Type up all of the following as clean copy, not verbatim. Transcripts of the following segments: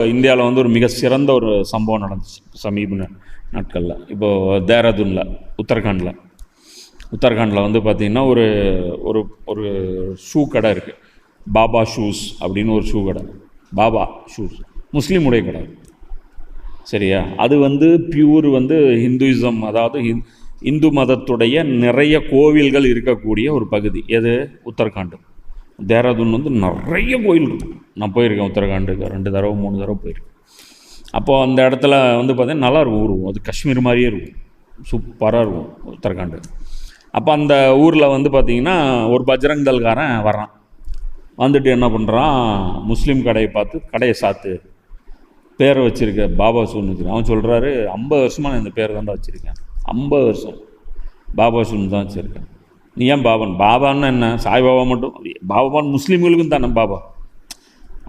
இந்தியாவில் வந்து ஒரு மிக சிறந்த ஒரு சம்பவம் நடந்துச்சு சமீப நாட்களில். இப்போது தேராதூனில், உத்தரகாண்டில் வந்து பார்த்திங்கன்னா ஒரு ஒரு ஒரு ஷூ கடை இருக்குது. பாபா ஷூஸ் அப்படின்னு ஒரு ஷூ கடை. பாபா ஷூஸ் முஸ்லீமுடைய கடை. சரியா? அது வந்து பியூர் வந்து ஹிந்துயிசம், அதாவது இந்து மதத்துடைய நிறைய கோவில்கள் இருக்கக்கூடிய ஒரு பகுதி. எது? உத்தரகாண்ட். தேராதூன் வந்து நிறைய கோயில் இருக்கும். நான் போயிருக்கேன் உத்தரகாண்டுக்கு 2 தடவை 3 தடவை போயிருக்கேன். அப்போது அந்த இடத்துல வந்து பார்த்திங்கன்னா நல்லாயிருக்கும் ஊர். அது காஷ்மீர் மாதிரியே இருக்கும், சூப்பராக இருக்கும் உத்தரகாண்டு. அப்போ அந்த ஊரில் வந்து பார்த்திங்கன்னா ஒரு பஜ்ரங் தல்காரன் வர்றான். வந்துட்டு என்ன பண்ணுறான், முஸ்லீம் கடையை பார்த்து கடையை சாத்து, பேரை வச்சுருக்க பாபா ஷூன்னு வச்சுருக்கேன். அவன் சொல்கிறாரு, 50 வருஷமாக நான் இந்த பேரை தான் வச்சுருக்கேன், 50 வருஷம் பாபா ஷூன்னு தான் வச்சுருக்கேன். நீ ஏன் பாபான்னு என்ன? சாய்பாபா மட்டும்? பாபான்னு முஸ்லீம்களுக்கும் தானே பாபா.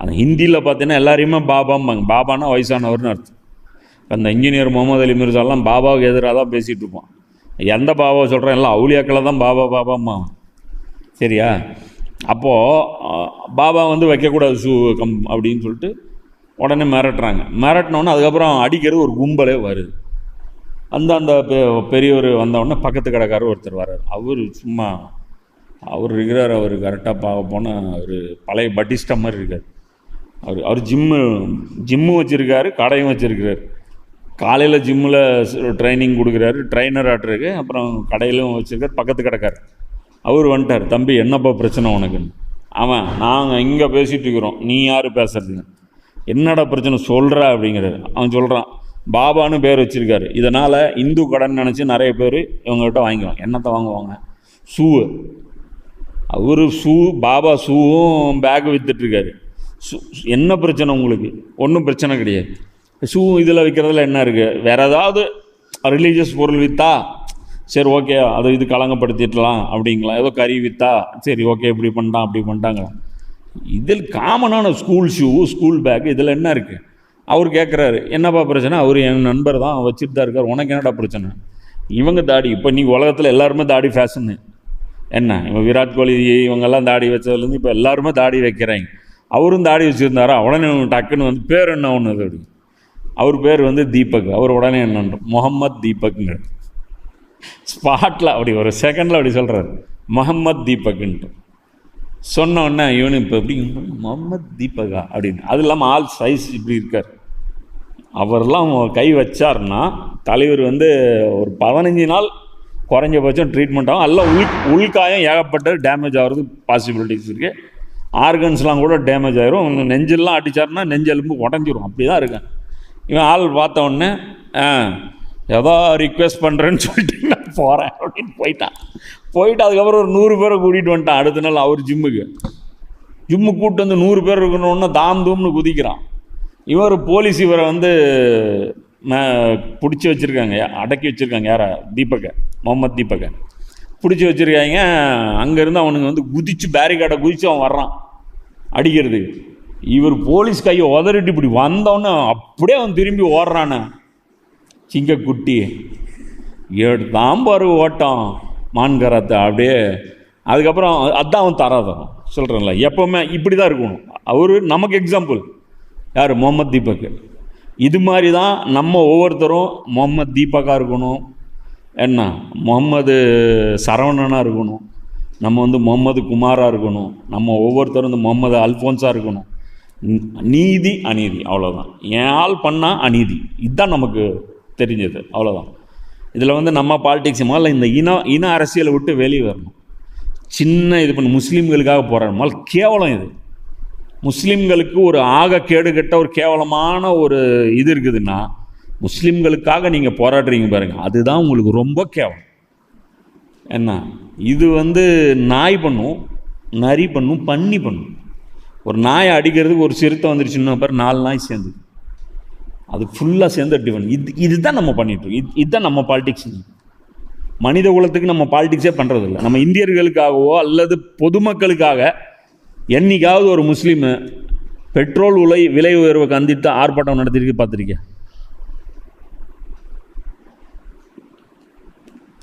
அந்த ஹிந்தியில் பார்த்தீங்கன்னா எல்லாரையுமே பாபாம்பாங்க. பாபான்னா வயசானவர்னு அர்த்தம். அந்த இன்ஜினியர் முகமது அலி மிர்சாலாம் பாபாவுக்கு எதிராக தான் பேசிகிட்டு இருப்பான். எந்த பாபாவை சொல்கிறேன்? எல்லாம் அவுலியாக்களை தான் பாபாம்மா. சரியா? அப்போது பாபா வந்து வைக்கக்கூடாது ஷூ அப்படின்னு சொல்லிட்டு உடனே மிரட்டுறாங்க. மிரட்டினோன்னே அதுக்கப்புறம் அடிக்கிறது ஒரு கும்பலே வருது. அந்த பெரியவர் வந்தவுடனே பக்கத்து கடைக்காரர் ஒருத்தர் வர்றார். அவர் இருக்கிறார். அவர் கரெக்டாக பார்க்க போனால் அவர் பழைய பட்டிஸ்டா மாதிரி இருக்கார். அவர் ஜிம்மு வச்சுருக்காரு, கடையும் வச்சுருக்கிறார். காலையில் ஜிம்மில் ட்ரைனிங் கொடுக்குறாரு, ட்ரைனர் ஆட்டுருக்கு. அப்புறம் கடையிலும் வச்சுருக்கார். பக்கத்து கடைக்காரர் அவர் வந்துட்டார். தம்பி, என்னப்பா பிரச்சனை உனக்குன்னு. அவன், நாங்கள் இங்கே பேசிகிட்டு இருக்கிறோம், நீ யார் பேசுறதுங்க? என்னடா பிரச்சனை சொல்கிறா அப்படிங்கிறாரு. அவன் சொல்கிறான், பாபான்னு பேர் வச்சுருக்காரு, இதனால் இந்து கடன் நினச்சி நிறைய பேர் இவங்ககிட்ட வாங்கிக்குவாங்க. என்னத்தை வாங்குவாங்க? ஷூவு. அவர் பாபா ஷூவும் பேக்கு விற்றுட்ருக்காரு. என்ன பிரச்சனை உங்களுக்கு? ஒன்றும் பிரச்சனை கிடையாது. ஷூ இதில் விற்கிறதுல என்ன இருக்குது? வேறு ஏதாவது ரிலீஜியஸ் பொருள் விற்றா சரி, ஓகே, அது இது களங்கப்படுத்திடலாம் அப்படிங்களா? ஏதோ கறி விற்றா சரி, ஓகே, இப்படி பண்ணிட்டான் அப்படி பண்ணிட்டாங்க. இதில் காமனான ஸ்கூல் ஷூ, ஸ்கூல் பேக், இதில் என்ன இருக்குது? அவர் கேட்குறாரு, என்னப்பா பிரச்சனை? அவர் என் நண்பர் தான், வச்சுட்டு தான் இருக்கார், உனக்கு என்னடா பிரச்சனை? இவங்க தாடி, இப்போ நீங்கள் உலகத்தில் எல்லாருமே தாடி ஃபேஷன்னு. என்ன, இவன் விராட் கோலி இவங்கெல்லாம் தாடி வச்சதுலேருந்து இப்போ எல்லாருமே தாடி வைக்கிறாங்க. அவரும் தாடி வச்சுருந்தாரா? உடனே டக்குன்னு வந்து பேர் என்ன ஒன்று அப்படி. அவர் பேர் வந்து தீபக். அவர் உடனே என்னன்ற முகம்மது தீபக்குங்க. ஸ்பாட்டில் அப்படி ஒரு செகண்டில் அப்படி சொல்கிறார், முகம்மது தீபக்குன்ட்டு. சொன்ன உடனே இவனு இப்போ எப்படி முகம்மது தீபகா அப்படின்னு. அது இல்லாமல் ஆள் சைஸ் இப்படி இருக்கார். அவரெல்லாம் கை வச்சார்னா தலைவர் வந்து ஒரு 15 நாள் குறைஞ்சபட்சம் ட்ரீட்மெண்ட் ஆகும். எல்லாம் உள்காயம் ஏகப்பட்ட டேமேஜ் ஆகிறது பாசிபிலிட்டிஸ் இருக்குது. ஆர்கன்ஸ்லாம் கூட டேமேஜ் ஆகிரும். நெஞ்செல்லாம் அடித்தார்னா நெஞ்செலும்பு உடஞ்சிரும். அப்படி தான் இருக்கேன். இவன் ஆள் பார்த்த உடனே ஏதோ ரிக்வெஸ்ட் பண்ணுறேன்னு சொல்லிட்டு நான் போகிறேன் அப்படின்னு போயிட்டு அதுக்கப்புறம் ஒரு 100 பேரை கூட்டிகிட்டு வந்துட்டான். அடுத்த நாள் அவர் ஜிம்முக்கு கூப்பிட்டு வந்து 100 பேர் இருக்கணுன்னா தூம்னு குதிக்கிறான். இவர் போலீஸ் இவரை வந்து பிடிச்சி வச்சுருக்காங்க, அடக்கி வச்சுருக்காங்க. யாரை? முகமது தீபக்கை பிடிச்சி வச்சுருக்காங்க. அங்கேருந்து அவனுங்க வந்து குதிச்சு பேரிகார்டை குதித்து அவன் வர்றான் அடிக்கிறதுக்கு. இவர் போலீஸ் கையை உதறிட்டு இப்படி வந்தவொடனே அப்படியே அவன் திரும்பி ஓடுறானே சிங்கக்குட்டி. எடுத்தான் பாரு ஓட்டம் மான்கரத்தை அப்படியே. அதுக்கப்புறம் அதான் அவன் தராதவன். சொல்கிறேன்ல, எப்போவுமே இப்படி தான் இருக்கணும். அவர் நமக்கு எக்ஸாம்பிள். யார்? முகமது தீபக். இது மாதிரி தான் நம்ம ஒவ்வொருத்தரும் முகமது தீபக்காக இருக்கணும். என்ன, முகமது சரவணனாக இருக்கணும். நம்ம வந்து முகமது குமாராக இருக்கணும். நம்ம ஒவ்வொருத்தரும் வந்து முகமது அல்ஃபோன்ஸாக இருக்கணும். நீதி அநீதி, அவ்வளோதான். என் ஆள் பண்ணால் அநீதி, இதுதான் நமக்கு தெரிஞ்சது, அவ்வளோதான். இதில் வந்து நம்ம பாலிடிக்ஸ் முதல்ல இந்த இன அரசியலை விட்டு வெளியே வரணும். சின்ன இது பண்ணி முஸ்லீம்களுக்காக போகிறாங்க முதல்ல. கேவலம் இது. முஸ்லீம்களுக்கு ஒரு கேடு கட்ட ஒரு கேவலமான ஒரு இது இருக்குதுன்னா, முஸ்லீம்களுக்காக நீங்கள் போராடுறீங்க பாருங்கள், அதுதான் உங்களுக்கு ரொம்ப கேவலம். என்ன, இது வந்து நாய் பண்ணும், நரி பண்ணும், பண்ணி பண்ணும். ஒரு நாயை அடிக்கிறதுக்கு ஒரு சிறுத்தை வந்துருச்சுன்னா பாரு, 4 நாய் சேர்ந்து அது ஃபுல்லாக சேர்ந்து டிஃபன். இதுதான் நம்ம பண்ணிட்டுருக்கோம். இதுதான் நம்ம பாலிடிக்ஸ். மனித குலத்துக்கு நம்ம பாலிடிக்ஸே பண்ணுறதில்ல. நம்ம இந்தியர்களுக்காகவோ அல்லது பொதுமக்களுக்காக என்னைக்காவது ஒரு முஸ்லீமு பெட்ரோல் விலை உயர்வை கண்டித்து ஆர்ப்பாட்டம் நடத்திருக்கு பார்த்துருக்கேன்?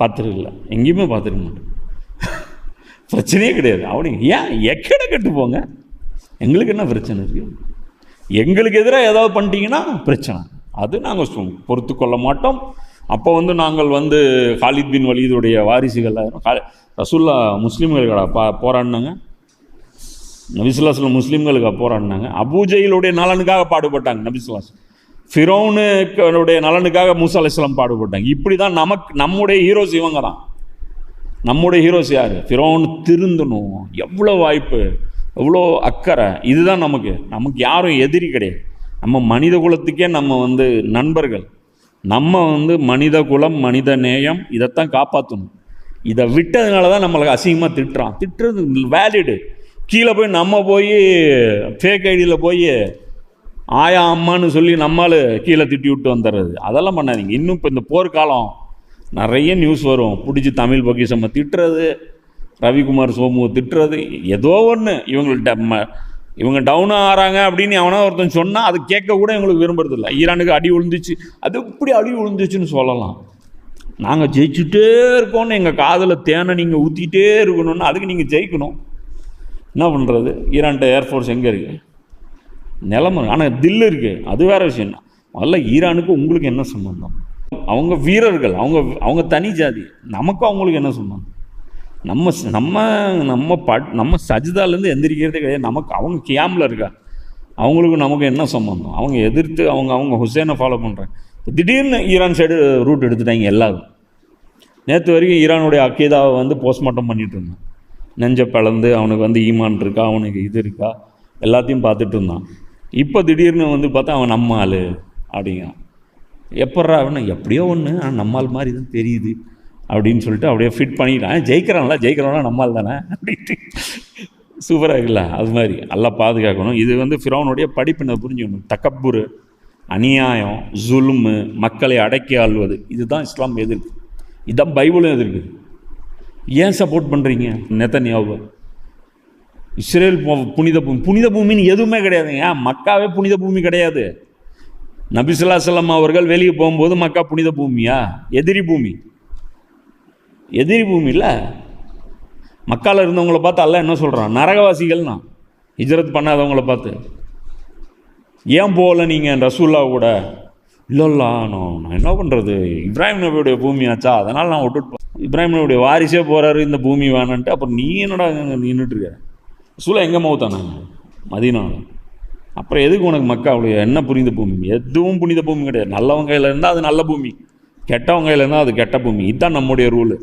பார்த்துருக்கல, எங்கேயுமே பார்த்துருக்க மாட்டேன். பிரச்சனையே கிடையாது. அவனுங்க ஏன் எக்கடை கட்டு போங்க, எங்களுக்கு என்ன பிரச்சனை இருக்குது? எங்களுக்கு எதிராக ஏதாவது பண்ணிட்டீங்கன்னா பிரச்சனை, அது நாங்கள் பொறுத்து கொள்ள மாட்டோம். அப்போ வந்து நாங்கள் வந்து காலித் பின் வலீதுடைய வாரிசுகள் ரசூல்லா முஸ்லீம்களுக்கா போராடினாங்க, நபிசுல்லாஸ்லம் முஸ்லீம்களுக்காக போராடினாங்க. அபூஜையிலுடைய நலனுக்காக பாடுபட்டாங்க நபிசுல்லாஸ். ஃபிரௌனுடைய நலனுக்காக மூசா அலைஹிஸ்ஸலாம் பாடுபட்டாங்க. இப்படி தான் நம்முடைய ஹீரோஸ் இவங்க தான். நம்முடைய ஹீரோஸ் யார்? ஃபிரௌன் திருந்தணும், எவ்வளோ வாய்ப்பு, எவ்வளோ அக்கறை. இதுதான் நமக்கு யாரும் எதிரி கிடையாது. நம்ம மனித குலத்துக்கே நம்ம வந்து நண்பர்கள். நம்ம வந்து மனித குலம், மனித நேயம், இதைத்தான் காப்பாற்றணும். இதை விட்டதுனால தான் நம்மளுக்கு அசிங்கமாக திட்டுறது வேலிடு. கீழே போய் நம்ம போய் ஃபேக் ஐடியில் போய் ஆயா அம்மான்னு சொல்லி நம்மால் கீழே திட்டி விட்டு வந்துடுறது, அதெல்லாம் பண்ணாதீங்க. இன்னும் இப்போ இந்த போர்க்காலம் நிறைய நியூஸ் வரும், பிடிச்சி தமிழ் பொக்கிஷம்மை திட்டுறது, ரவிக்குமார் சோமுவை திட்டுறது, ஏதோ ஒன்று இவங்க டவுனாக ஆகிறாங்க அப்படின்னு அவனா ஒருத்தன் சொன்னால் அது கேட்க கூட எங்களுக்கு விரும்புறதில்லை. ஈரானுக்கு அடி விழுந்துச்சு, அது எப்படி அடி விழுந்துச்சுன்னு சொல்லலாம். நாங்கள் ஜெயிச்சுட்டே இருக்கோன்னு எங்கள் காதில் தேனை நீங்கள் ஊற்றிக்கிட்டே இருக்கணும்னு, அதுக்கு நீங்கள் ஜெயிக்கணும். என்ன பண்ணுறது? ஈரான்கிட்ட ஏர்ஃபோர்ஸ் எங்கே இருக்குது? நிலமை, ஆனால் தில்லு இருக்குது, அது வேறு விஷயம். முதல்ல ஈரானுக்கு உங்களுக்கு என்ன சம்பந்தம்? அவங்க வீரர்கள், அவங்க தனி ஜாதி. நமக்கும் அவங்களுக்கு என்ன சம்பந்தம்? நம்ம சஜிதாலேருந்து எந்திரிக்கிறதே கிடையாது. அவங்க கியாமில் இருக்கா, அவங்களுக்கு நமக்கு என்ன சம்பந்தம்? அவங்க எதிர்த்து அவங்க ஹுசேனை ஃபாலோ பண்ணுறாங்க. திடீர்னு ஈரான் சைடு ரூட் எடுத்துட்டாங்க எல்லாரும். நேற்று வரைக்கும் ஈரானுடைய அக்கீதாவை வந்து போஸ்ட்மார்ட்டம் பண்ணிகிட்டு இருந்தான். நெஞ்ச பிளந்து அவனுக்கு வந்து ஈமான் இருக்கா, அவனுக்கு இது இருக்கா, எல்லாத்தையும் பார்த்துட்டு இருந்தான். இப்போ திடீர்னு வந்து பார்த்தா அவன் நம்ம ஆள் அப்படிங்கிறான். எப்பட்றா அவனை? எப்படியோ ஒன்று, ஆனால் நம்மால் மாதிரி தான் தெரியுது அப்படின்னு சொல்லிட்டு அப்படியே ஃபிட் பண்ணிட்டான். ஜெயிக்கிறான்ல நம்மால் தானே அப்படின்ட்டு. சூப்பராக இருக்குல்ல? அது மாதிரி நல்லா பாதுகாக்கணும். இது வந்து ஃபிரௌனுடைய படிப்பினை புரிஞ்சுக்கணும். தக்கப்புரு, அநியாயம், ஜுல்மு, மக்களை அடக்கி ஆள்வது, இதுதான் இஸ்லாம் எதிர்க்கு. இதுதான் பைபிளும் எதிர்க்கு. ஏன் சப்போர்ட் பண்ணுறீங்க நெதன்யாவை? இஸ்ரேல் புனித பூமின்னு எதுவுமே கிடையாதுங்க. மக்காவே புனித பூமி கிடையாது. நபி ஸல்லல்லாஹு அலைஹி வஸல்லம் அவர்கள் வெளியே போகும்போது மக்கா புனித பூமியா? எதிரி பூமி இல்லை. மக்காவில் இருந்தவங்களை பார்த்து அல்லாஹ் என்ன சொல்கிறான்? நரகவாசிகள்னா ஹிஜ்ரத் பண்ணாதவங்கள பார்த்து. ஏன் போகல நீங்கள் ரசூல்லா கூட? இல்லைல்லா, நான் என்ன பண்ணுறது, இப்ராஹிம் நபியுடைய பூமியாச்சா, அதனால் நான் விட்டுட்டு இப்ராஹிம் நபியுடைய வாரிசே போகிறாரு, இந்த பூமி வேணான்ட்டு. அப்புறம் நீ என்னடா நின்றுட்டுருக்க? ரசூலா எங்கே மௌத்தானாங்க? மதீனாவில். அப்புறம் எதுக்கு உனக்கு மக்கா? அவ்வளோ என்ன புனித பூமி? எதுவும் புனித பூமி கிடையாது. நல்லவங்க கையில் இருந்தால் அது நல்ல பூமி, கெட்டவங்க கையில் இருந்தால் அது கெட்ட பூமி. இதுதான் நம்முடைய ரூலு.